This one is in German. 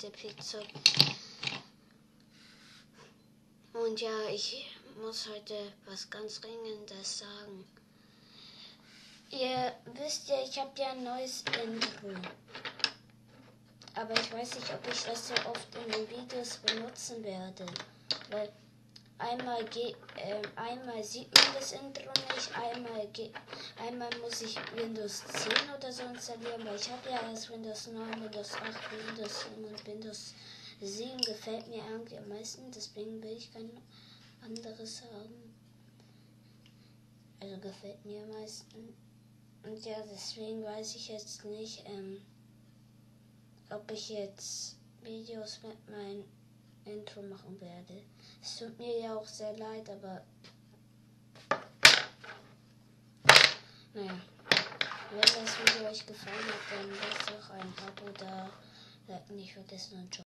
Pizza. Und ja, ich muss heute was ganz Dringendes sagen. Ihr wisst ja, ich habe ja ein neues Intro. Aber ich weiß nicht, ob ich das so oft in den Videos benutzen werde. Weil einmal sieht man das Intro nicht, einmal muss ich Windows 10 oder so installieren, weil ich habe ja erst Windows 9, Windows 8, Windows 7 und Windows 7 gefällt mir irgendwie am meisten, deswegen will ich kein anderes haben. Also gefällt mir am meisten. Und ja, deswegen weiß ich jetzt nicht, ob ich jetzt Videos mit meinem Intro machen werde. Es tut mir ja auch sehr leid, aber naja. Wenn das Video euch gefallen hat, dann lasst doch ein Abo da. Nicht vergessen und ciao.